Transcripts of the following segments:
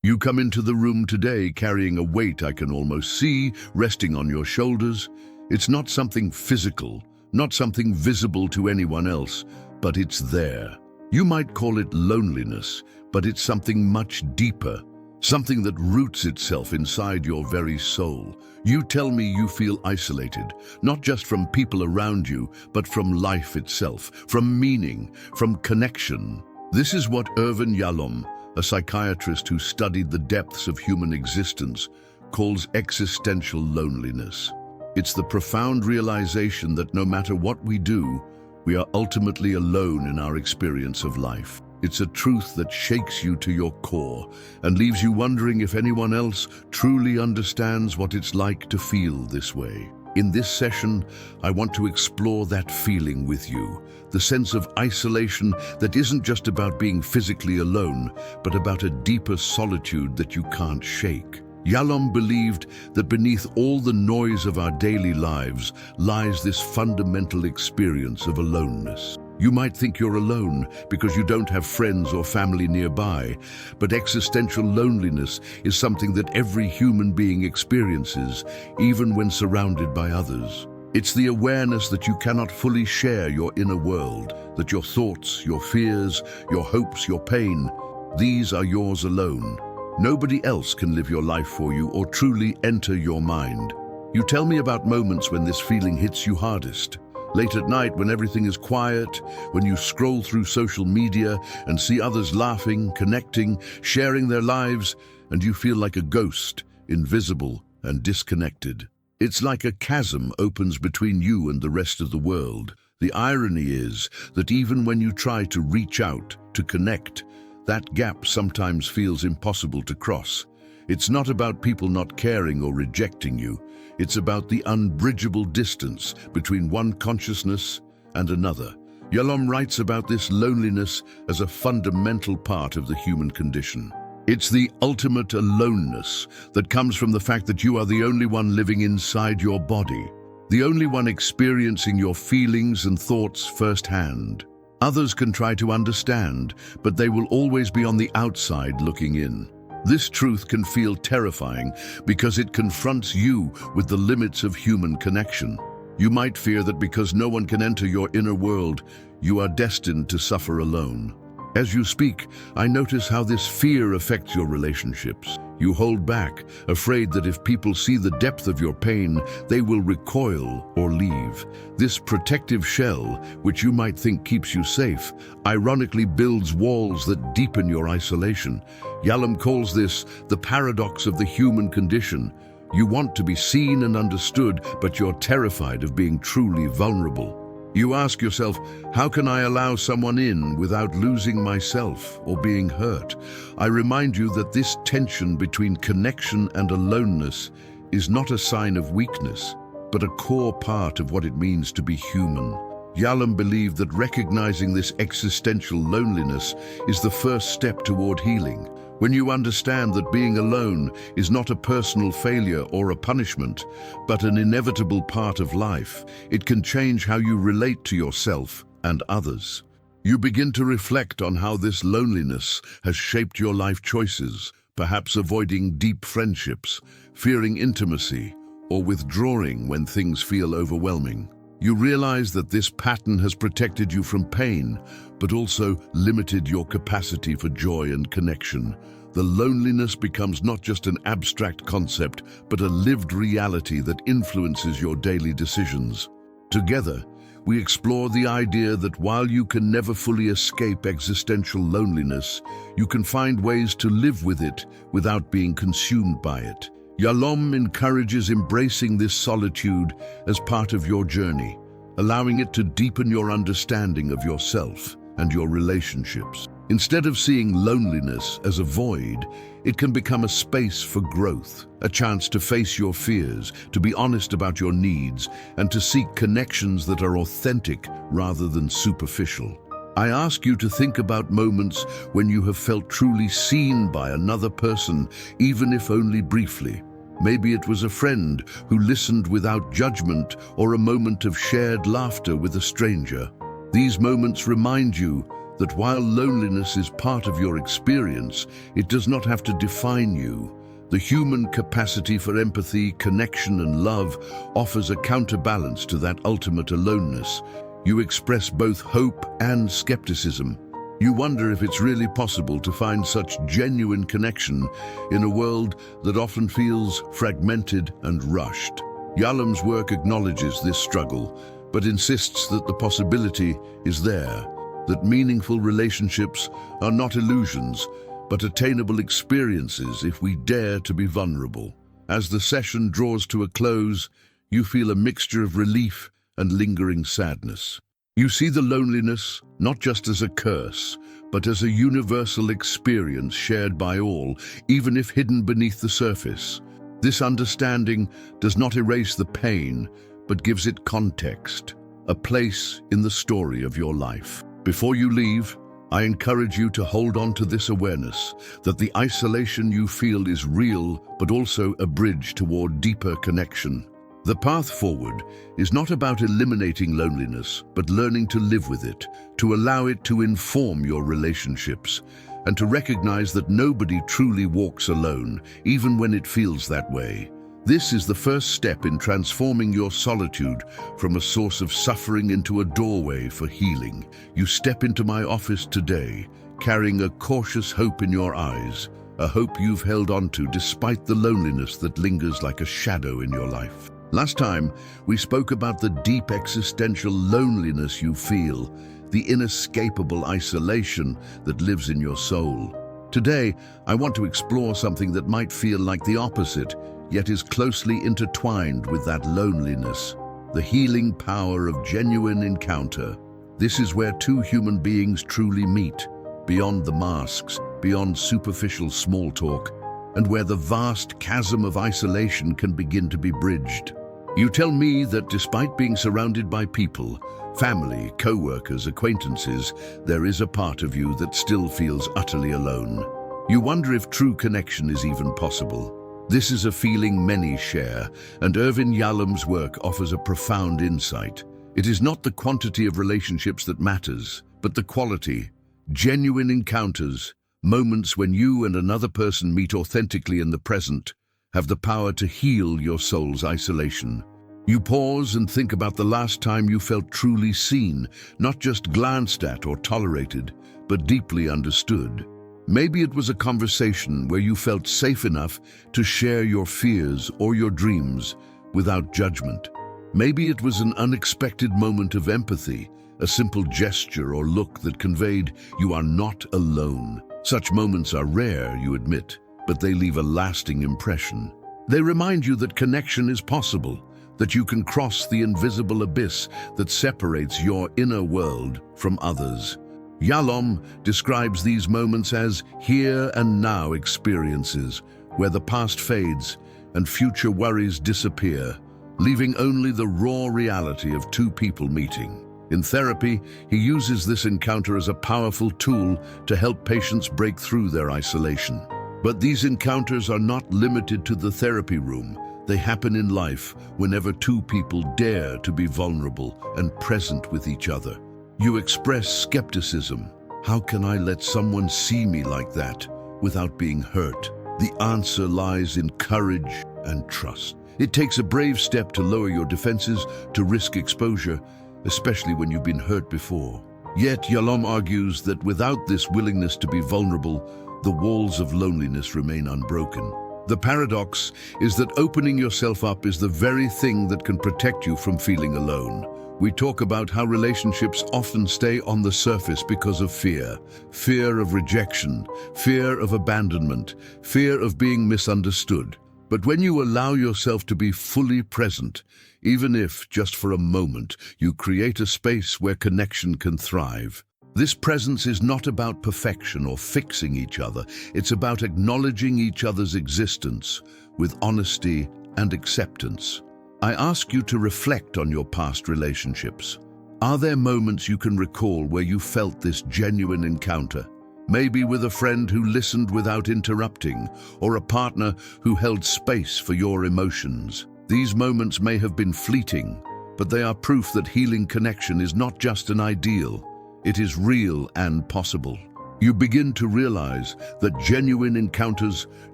You come into the room today carrying a weight I can almost see resting on your shoulders. It's not something physical, not something visible to anyone else, but it's there. You might call it loneliness, but it's something much deeper, something that roots itself inside your very soul. You tell me you feel isolated, not just from people around you, but from life itself, from meaning, from connection. This is what Irvin Yalom, a psychiatrist who studied the depths of human existence, calls existential loneliness. It's the profound realization that no matter what we do, we are ultimately alone in our experience of life. It's a truth that shakes you to your core and leaves you wondering if anyone else truly understands what it's like to feel this way. In this session, I want to explore that feeling with you, the sense of isolation that isn't just about being physically alone, but about a deeper solitude that you can't shake. Yalom believed that beneath all the noise of our daily lives lies this fundamental experience of aloneness. You might think you're alone because you don't have friends or family nearby, but existential loneliness is something that every human being experiences, even when surrounded by others. It's the awareness that you cannot fully share your inner world, that your thoughts, your fears, your hopes, your pain, these are yours alone. Nobody else can live your life for you or truly enter your mind. You tell me about moments when this feeling hits you hardest. Late at night when everything is quiet, when you scroll through social media and see others laughing, connecting, sharing their lives, and you feel like a ghost, invisible and disconnected. It's like a chasm opens between you and the rest of the world. The irony is that even when you try to reach out, to connect, that gap sometimes feels impossible to cross. It's not about people not caring or rejecting you. It's about the unbridgeable distance between one consciousness and another. Yalom writes about this loneliness as a fundamental part of the human condition. It's the ultimate aloneness that comes from the fact that you are the only one living inside your body, the only one experiencing your feelings and thoughts firsthand. Others can try to understand, but they will always be on the outside looking in. This truth can feel terrifying because it confronts you with the limits of human connection. You might fear that because no one can enter your inner world, you are destined to suffer alone. As you speak, I notice how this fear affects your relationships. You hold back, afraid that if people see the depth of your pain, they will recoil or leave. This protective shell, which you might think keeps you safe, ironically builds walls that deepen your isolation. Yalom calls this the paradox of the human condition. You want to be seen and understood, but you're terrified of being truly vulnerable. You ask yourself, how can I allow someone in without losing myself or being hurt? I remind you that this tension between connection and aloneness is not a sign of weakness, but a core part of what it means to be human. Yalom believed that recognizing this existential loneliness is the first step toward healing. When you understand that being alone is not a personal failure or a punishment, but an inevitable part of life, it can change how you relate to yourself and others. You begin to reflect on how this loneliness has shaped your life choices, perhaps avoiding deep friendships, fearing intimacy, or withdrawing when things feel overwhelming. You realize that this pattern has protected you from pain, but also limited your capacity for joy and connection. The loneliness becomes not just an abstract concept, but a lived reality that influences your daily decisions. Together, we explore the idea that while you can never fully escape existential loneliness, you can find ways to live with it without being consumed by it. Yalom encourages embracing this solitude as part of your journey, allowing it to deepen your understanding of yourself and your relationships. Instead of seeing loneliness as a void, it can become a space for growth, a chance to face your fears, to be honest about your needs, and to seek connections that are authentic rather than superficial. I ask you to think about moments when you have felt truly seen by another person, even if only briefly. Maybe it was a friend who listened without judgment, or a moment of shared laughter with a stranger. These moments remind you that while loneliness is part of your experience, it does not have to define you. The human capacity for empathy, connection, and love offers a counterbalance to that ultimate aloneness. You express both hope and skepticism. You wonder if it's really possible to find such genuine connection in a world that often feels fragmented and rushed. Yalom's work acknowledges this struggle, but insists that the possibility is there, that meaningful relationships are not illusions, but attainable experiences if we dare to be vulnerable. As the session draws to a close, you feel a mixture of relief and lingering sadness. You see the loneliness not just as a curse, but as a universal experience shared by all, even if hidden beneath the surface. This understanding does not erase the pain, but gives it context, a place in the story of your life. Before you leave, I encourage you to hold on to this awareness that the isolation you feel is real, but also a bridge toward deeper connection. The path forward is not about eliminating loneliness, but learning to live with it, to allow it to inform your relationships, and to recognize that nobody truly walks alone, even when it feels that way. This is the first step in transforming your solitude from a source of suffering into a doorway for healing. You step into my office today, carrying a cautious hope in your eyes, a hope you've held on to despite the loneliness that lingers like a shadow in your life. Last time, we spoke about the deep existential loneliness you feel, the inescapable isolation that lives in your soul. Today, I want to explore something that might feel like the opposite, yet is closely intertwined with that loneliness: the healing power of genuine encounter. This is where two human beings truly meet, beyond the masks, beyond superficial small talk, and where the vast chasm of isolation can begin to be bridged. You tell me that despite being surrounded by people, family, co-workers, acquaintances, there is a part of you that still feels utterly alone. You wonder if true connection is even possible. This is a feeling many share, and Irvin Yalom's work offers a profound insight. It is not the quantity of relationships that matters, but the quality. Genuine encounters, moments when you and another person meet authentically in the present, have the power to heal your soul's isolation. You pause and think about the last time you felt truly seen, not just glanced at or tolerated, but deeply understood. Maybe it was a conversation where you felt safe enough to share your fears or your dreams without judgment. Maybe it was an unexpected moment of empathy, a simple gesture or look that conveyed you are not alone. Such moments are rare, you admit, but they leave a lasting impression. They remind you that connection is possible, that you can cross the invisible abyss that separates your inner world from others. Yalom describes these moments as here and now experiences, where the past fades and future worries disappear, leaving only the raw reality of two people meeting. In therapy, he uses this encounter as a powerful tool to help patients break through their isolation. But these encounters are not limited to the therapy room. They happen in life whenever two people dare to be vulnerable and present with each other. You express skepticism. How can I let someone see me like that without being hurt? The answer lies in courage and trust. It takes a brave step to lower your defenses, to risk exposure, especially when you've been hurt before. Yet Yalom argues that without this willingness to be vulnerable, the walls of loneliness remain unbroken. The paradox is that opening yourself up is the very thing that can protect you from feeling alone. We talk about how relationships often stay on the surface because of fear. Fear of rejection, fear of abandonment, fear of being misunderstood. But when you allow yourself to be fully present, even if just for a moment, you create a space where connection can thrive. This presence is not about perfection or fixing each other. It's about acknowledging each other's existence with honesty and acceptance. I ask you to reflect on your past relationships. Are there moments you can recall where you felt this genuine encounter? Maybe with a friend who listened without interrupting, or a partner who held space for your emotions. These moments may have been fleeting, but they are proof that healing connection is not just an ideal. It is real and possible. You begin to realize that genuine encounters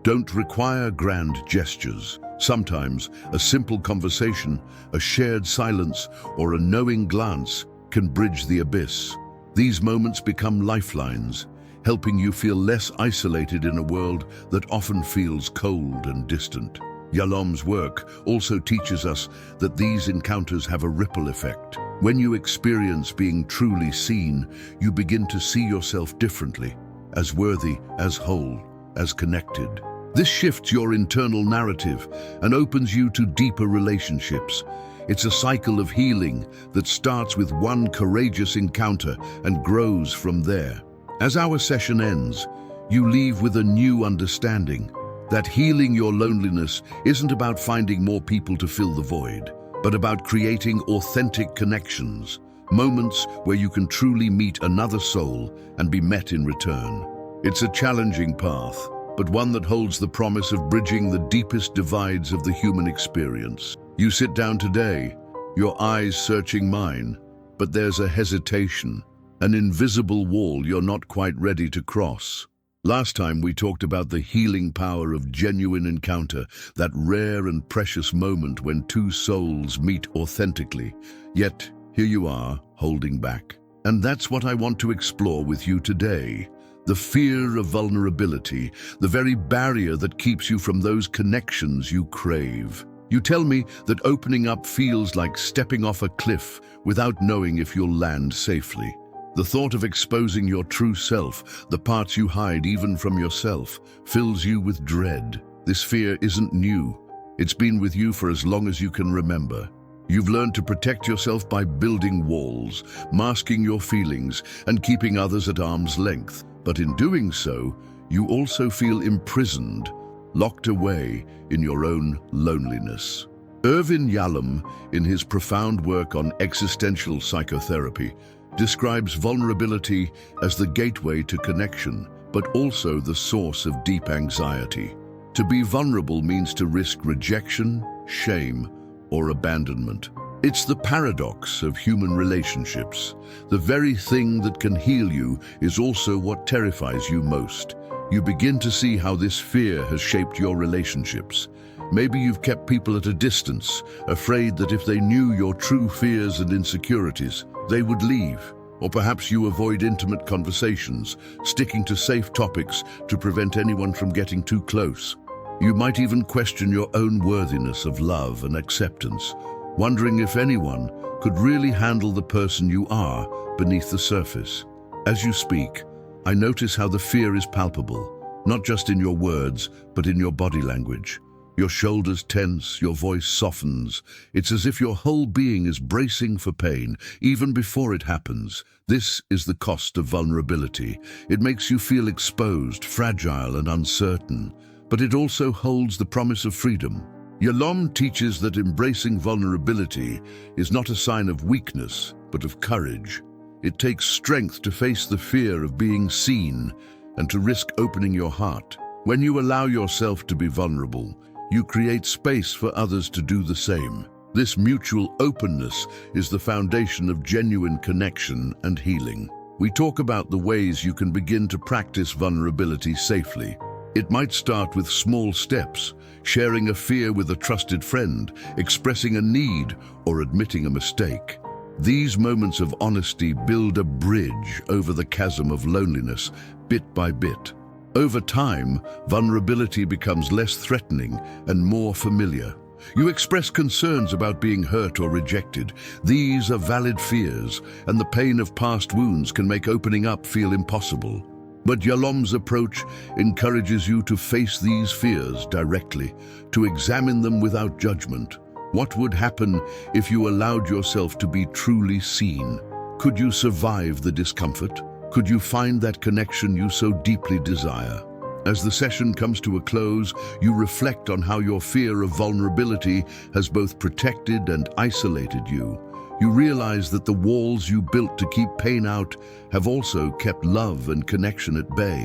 don't require grand gestures. Sometimes a simple conversation, a shared silence, or a knowing glance can bridge the abyss. These moments become lifelines, helping you feel less isolated in a world that often feels cold and distant. Yalom's work also teaches us that these encounters have a ripple effect. When you experience being truly seen, you begin to see yourself differently, as worthy, as whole, as connected. This shifts your internal narrative and opens you to deeper relationships. It's a cycle of healing that starts with one courageous encounter and grows from there. As our session ends, you leave with a new understanding that healing your loneliness isn't about finding more people to fill the void, but about creating authentic connections, moments where you can truly meet another soul and be met in return. It's a challenging path, but one that holds the promise of bridging the deepest divides of the human experience. You sit down today, your eyes searching mine, but there's a hesitation, an invisible wall you're not quite ready to cross. Last time we talked about the healing power of genuine encounter, that rare and precious moment when two souls meet authentically. Yet, here you are, holding back. And that's what I want to explore with you today. The fear of vulnerability, the very barrier that keeps you from those connections you crave. You tell me that opening up feels like stepping off a cliff without knowing if you'll land safely. The thought of exposing your true self, the parts you hide even from yourself, fills you with dread. This fear isn't new. It's been with you for as long as you can remember. You've learned to protect yourself by building walls, masking your feelings, and keeping others at arm's length. But in doing so, you also feel imprisoned, locked away in your own loneliness. Irvin Yalom, in his profound work on existential psychotherapy, describes vulnerability as the gateway to connection, but also the source of deep anxiety. To be vulnerable means to risk rejection, shame, or abandonment. It's the paradox of human relationships. The very thing that can heal you is also what terrifies you most. You begin to see how this fear has shaped your relationships. Maybe you've kept people at a distance, afraid that if they knew your true fears and insecurities, they would leave. Or perhaps you avoid intimate conversations, sticking to safe topics to prevent anyone from getting too close. You might even question your own worthiness of love and acceptance, wondering if anyone could really handle the person you are beneath the surface. As you speak, I notice how the fear is palpable, not just in your words, but in your body language. Your shoulders tense, your voice softens. It's as if your whole being is bracing for pain, even before it happens. This is the cost of vulnerability. It makes you feel exposed, fragile, and uncertain. But it also holds the promise of freedom. Yalom teaches that embracing vulnerability is not a sign of weakness, but of courage. It takes strength to face the fear of being seen and to risk opening your heart. When you allow yourself to be vulnerable, you create space for others to do the same. This mutual openness is the foundation of genuine connection and healing. We talk about the ways you can begin to practice vulnerability safely. It might start with small steps, sharing a fear with a trusted friend, expressing a need, or admitting a mistake. These moments of honesty build a bridge over the chasm of loneliness, bit by bit. Over time, vulnerability becomes less threatening and more familiar. You express concerns about being hurt or rejected. These are valid fears, and the pain of past wounds can make opening up feel impossible. But Yalom's approach encourages you to face these fears directly, to examine them without judgment. What would happen if you allowed yourself to be truly seen? Could you survive the discomfort? Could you find that connection you so deeply desire? As the session comes to a close, you reflect on how your fear of vulnerability has both protected and isolated you. You realize that the walls you built to keep pain out have also kept love and connection at bay.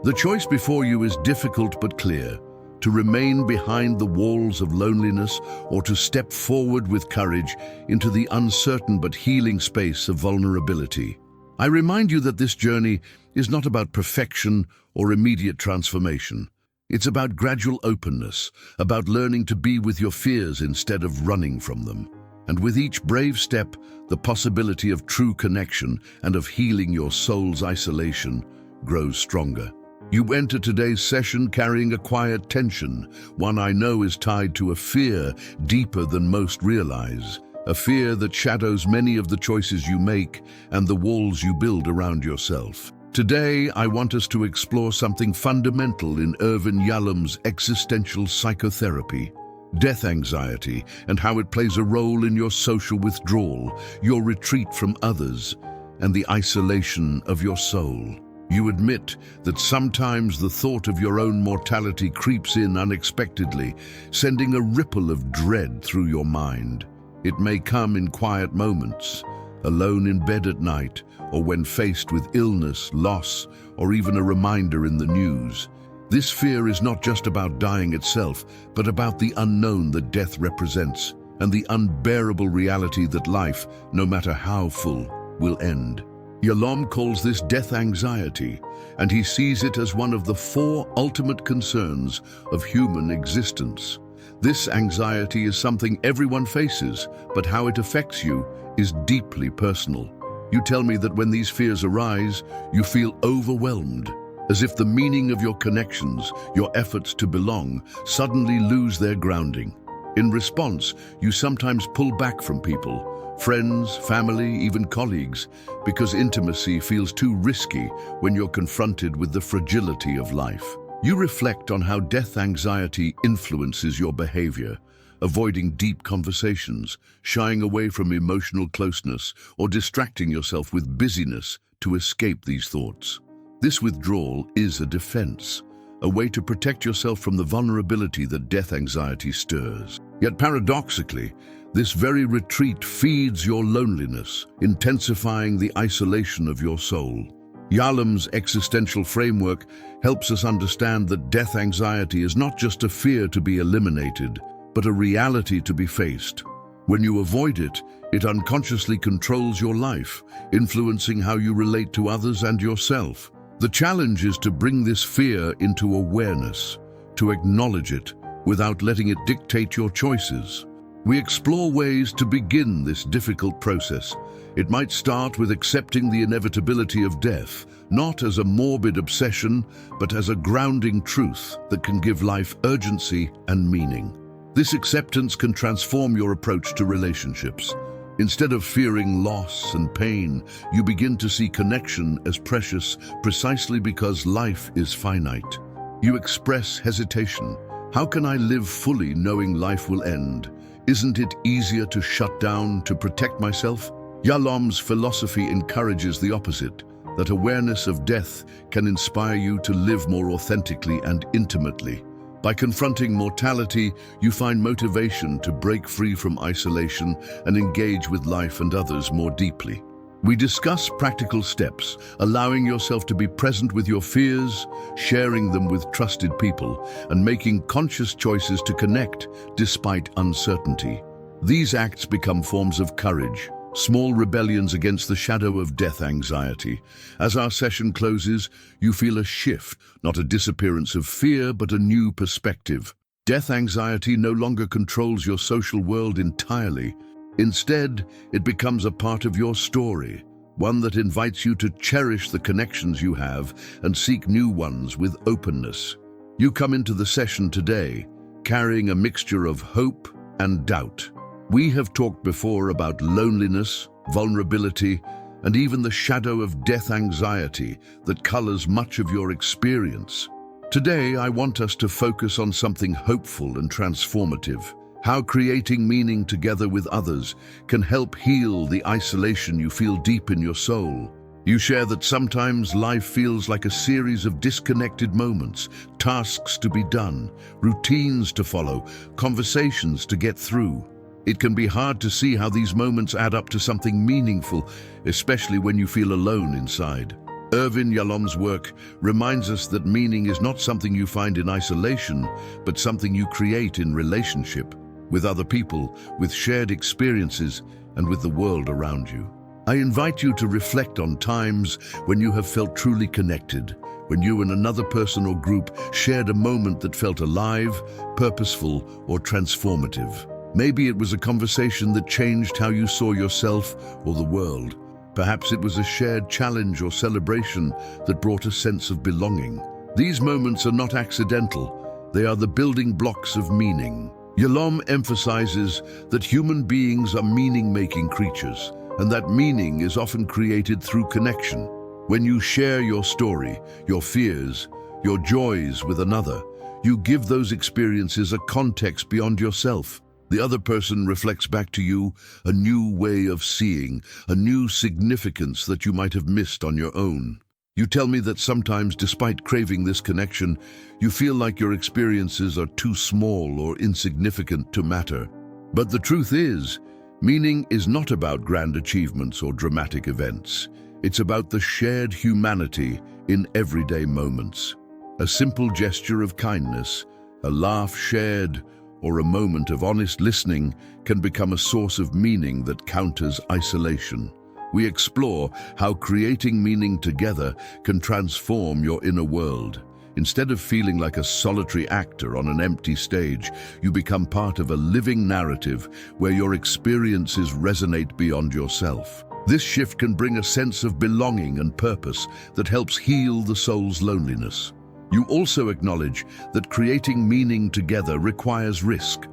The choice before you is difficult but clear: to remain behind the walls of loneliness or to step forward with courage into the uncertain but healing space of vulnerability. I remind you that this journey is not about perfection or immediate transformation. It's about gradual openness, about learning to be with your fears instead of running from them. And with each brave step, the possibility of true connection and of healing your soul's isolation grows stronger. You enter today's session carrying a quiet tension, one I know is tied to a fear deeper than most realize, a fear that shadows many of the choices you make and the walls you build around yourself. Today, I want us to explore something fundamental in Irvin Yalom's existential psychotherapy: death anxiety, and how it plays a role in your social withdrawal, your retreat from others, and the isolation of your soul. You admit that sometimes the thought of your own mortality creeps in unexpectedly, sending a ripple of dread through your mind. It may come in quiet moments, alone in bed at night, or when faced with illness, loss, or even a reminder in the news. This fear is not just about dying itself, but about the unknown that death represents, and the unbearable reality that life, no matter how full, will end. Yalom calls this death anxiety, and he sees it as one of the 4 ultimate concerns of human existence. This anxiety is something everyone faces, but how it affects you is deeply personal. You tell me that when these fears arise, you feel overwhelmed, as if the meaning of your connections, your efforts to belong, suddenly lose their grounding. In response, you sometimes pull back from people, friends, family, even colleagues, because intimacy feels too risky when you're confronted with the fragility of life. You reflect on how death anxiety influences your behavior, avoiding deep conversations, shying away from emotional closeness, or distracting yourself with busyness to escape these thoughts. This withdrawal is a defense, a way to protect yourself from the vulnerability that death anxiety stirs. Yet paradoxically, this very retreat feeds your loneliness, intensifying the isolation of your soul. Yalom's existential framework helps us understand that death anxiety is not just a fear to be eliminated, but a reality to be faced. When you avoid it, it unconsciously controls your life, influencing how you relate to others and yourself. The challenge is to bring this fear into awareness, to acknowledge it without letting it dictate your choices. We explore ways to begin this difficult process. It might start with accepting the inevitability of death, not as a morbid obsession, but as a grounding truth that can give life urgency and meaning. This acceptance can transform your approach to relationships. Instead of fearing loss and pain, you begin to see connection as precious precisely because life is finite. You express hesitation. How can I live fully knowing life will end? Isn't it easier to shut down, to protect myself? Yalom's philosophy encourages the opposite, that awareness of death can inspire you to live more authentically and intimately. By confronting mortality, you find motivation to break free from isolation and engage with life and others more deeply. We discuss practical steps, allowing yourself to be present with your fears, sharing them with trusted people, and making conscious choices to connect despite uncertainty. These acts become forms of courage, small rebellions against the shadow of death anxiety. As our session closes, you feel a shift, not a disappearance of fear, but a new perspective. Death anxiety no longer controls your social world entirely. Instead, it becomes a part of your story, one that invites you to cherish the connections you have and seek new ones with openness. You come into the session today carrying a mixture of hope and doubt. We have talked before about loneliness, vulnerability, and even the shadow of death anxiety that colors much of your experience. Today, I want us to focus on something hopeful and transformative, how creating meaning together with others can help heal the isolation you feel deep in your soul. You share that sometimes life feels like a series of disconnected moments, tasks to be done, routines to follow, conversations to get through. It can be hard to see how these moments add up to something meaningful, especially when you feel alone inside. Irvin Yalom's work reminds us that meaning is not something you find in isolation, but something you create in relationship, with other people, with shared experiences, and with the world around you. I invite you to reflect on times when you have felt truly connected, when you and another person or group shared a moment that felt alive, purposeful, or transformative. Maybe it was a conversation that changed how you saw yourself or the world. Perhaps it was a shared challenge or celebration that brought a sense of belonging. These moments are not accidental. They are the building blocks of meaning. Yalom emphasizes that human beings are meaning-making creatures, and that meaning is often created through connection. When you share your story, your fears, your joys with another, you give those experiences a context beyond yourself. The other person reflects back to you a new way of seeing, a new significance that you might have missed on your own. You tell me that sometimes, despite craving this connection, you feel like your experiences are too small or insignificant to matter. But the truth is, meaning is not about grand achievements or dramatic events. It's about the shared humanity in everyday moments. A simple gesture of kindness, a laugh shared, or a moment of honest listening can become a source of meaning that counters isolation. We explore how creating meaning together can transform your inner world. Instead of feeling like a solitary actor on an empty stage, you become part of a living narrative where your experiences resonate beyond yourself. This shift can bring a sense of belonging and purpose that helps heal the soul's loneliness. You also acknowledge that creating meaning together requires risk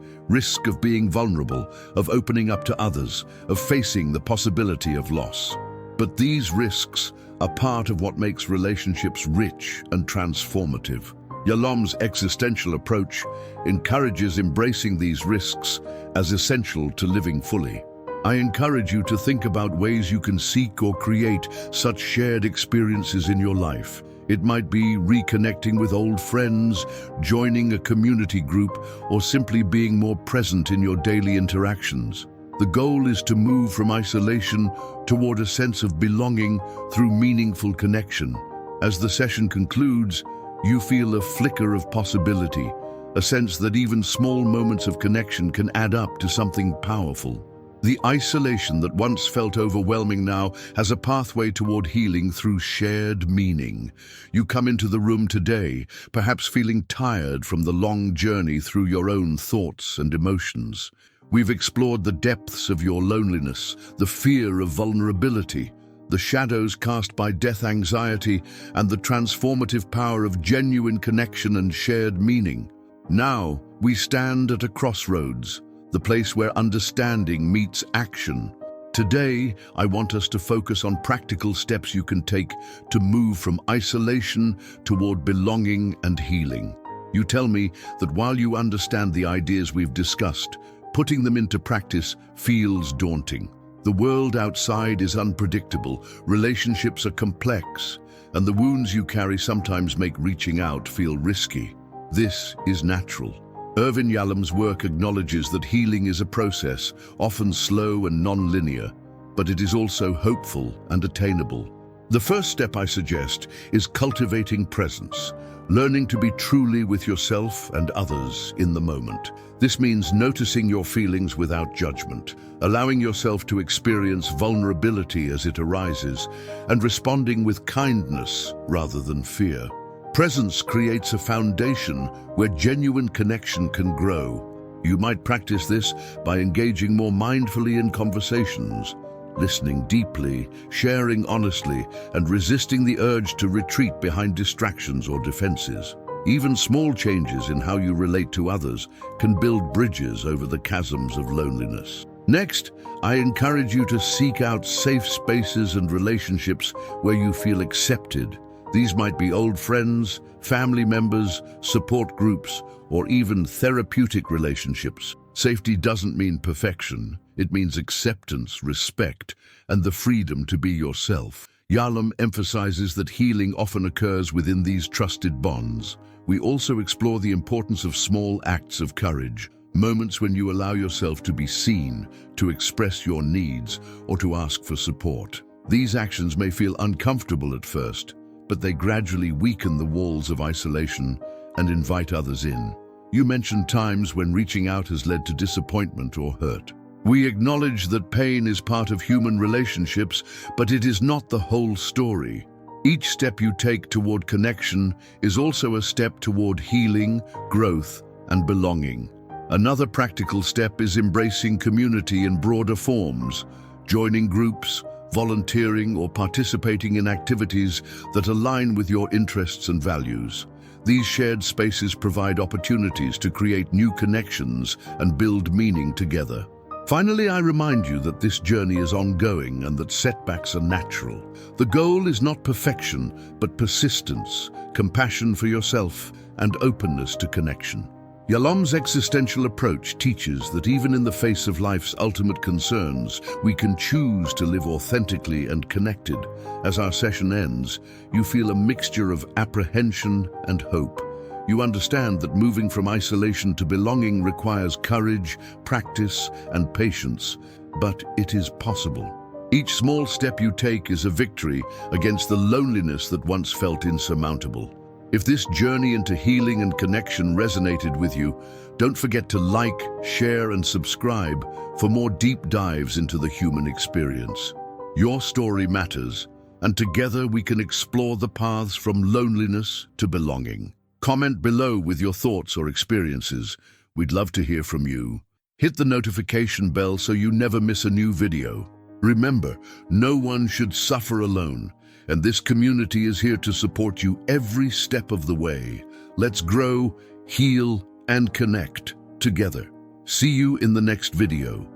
of being vulnerable, of opening up to others, of facing the possibility of loss. But these risks are part of what makes relationships rich and transformative. Yalom's existential approach encourages embracing these risks as essential to living fully. I encourage you to think about ways you can seek or create such shared experiences in your life. It might be reconnecting with old friends, joining a community group, or simply being more present in your daily interactions. The goal is to move from isolation toward a sense of belonging through meaningful connection. As the session concludes, you feel a flicker of possibility, a sense that even small moments of connection can add up to something powerful. The isolation that once felt overwhelming now has a pathway toward healing through shared meaning. You come into the room today, perhaps feeling tired from the long journey through your own thoughts and emotions. We've explored the depths of your loneliness, the fear of vulnerability, the shadows cast by death anxiety, and the transformative power of genuine connection and shared meaning. Now, we stand at a crossroads, the place where understanding meets action. Today, I want us to focus on practical steps you can take to move from isolation toward belonging and healing. You tell me that while you understand the ideas we've discussed, putting them into practice feels daunting. The world outside is unpredictable, relationships are complex, and the wounds you carry sometimes make reaching out feel risky. This is natural. Irvin Yalom's work acknowledges that healing is a process, often slow and non-linear, but it is also hopeful and attainable. The first step I suggest is cultivating presence, learning to be truly with yourself and others in the moment. This means noticing your feelings without judgment, allowing yourself to experience vulnerability as it arises, and responding with kindness rather than fear. Presence creates a foundation where genuine connection can grow. You might practice this by engaging more mindfully in conversations, listening deeply, sharing honestly, and resisting the urge to retreat behind distractions or defenses. Even small changes in how you relate to others can build bridges over the chasms of loneliness. Next, I encourage you to seek out safe spaces and relationships where you feel accepted. These might be old friends, family members, support groups, or even therapeutic relationships. Safety doesn't mean perfection. It means acceptance, respect, and the freedom to be yourself. Yalom emphasizes that healing often occurs within these trusted bonds. We also explore the importance of small acts of courage, moments when you allow yourself to be seen, to express your needs, or to ask for support. These actions may feel uncomfortable at first, but they gradually weaken the walls of isolation and invite others in. You mentioned times when reaching out has led to disappointment or hurt. We acknowledge that pain is part of human relationships, but it is not the whole story. Each step you take toward connection is also a step toward healing, growth, and belonging. Another practical step is embracing community in broader forms, joining groups, volunteering, or participating in activities that align with your interests and values. These shared spaces provide opportunities to create new connections and build meaning together. Finally, I remind you that this journey is ongoing and that setbacks are natural. The goal is not perfection, but persistence, compassion for yourself, and openness to connection. Yalom's existential approach teaches that even in the face of life's ultimate concerns, we can choose to live authentically and connected. As our session ends, you feel a mixture of apprehension and hope. You understand that moving from isolation to belonging requires courage, practice, and patience, but it is possible. Each small step you take is a victory against the loneliness that once felt insurmountable. If this journey into healing and connection resonated with you, don't forget to like, share, and subscribe for more deep dives into the human experience. Your story matters, and together we can explore the paths from loneliness to belonging. Comment below with your thoughts or experiences. We'd love to hear from you. Hit the notification bell so you never miss a new video. Remember, no one should suffer alone, and this community is here to support you every step of the way. Let's grow, heal, and connect together. See you in the next video.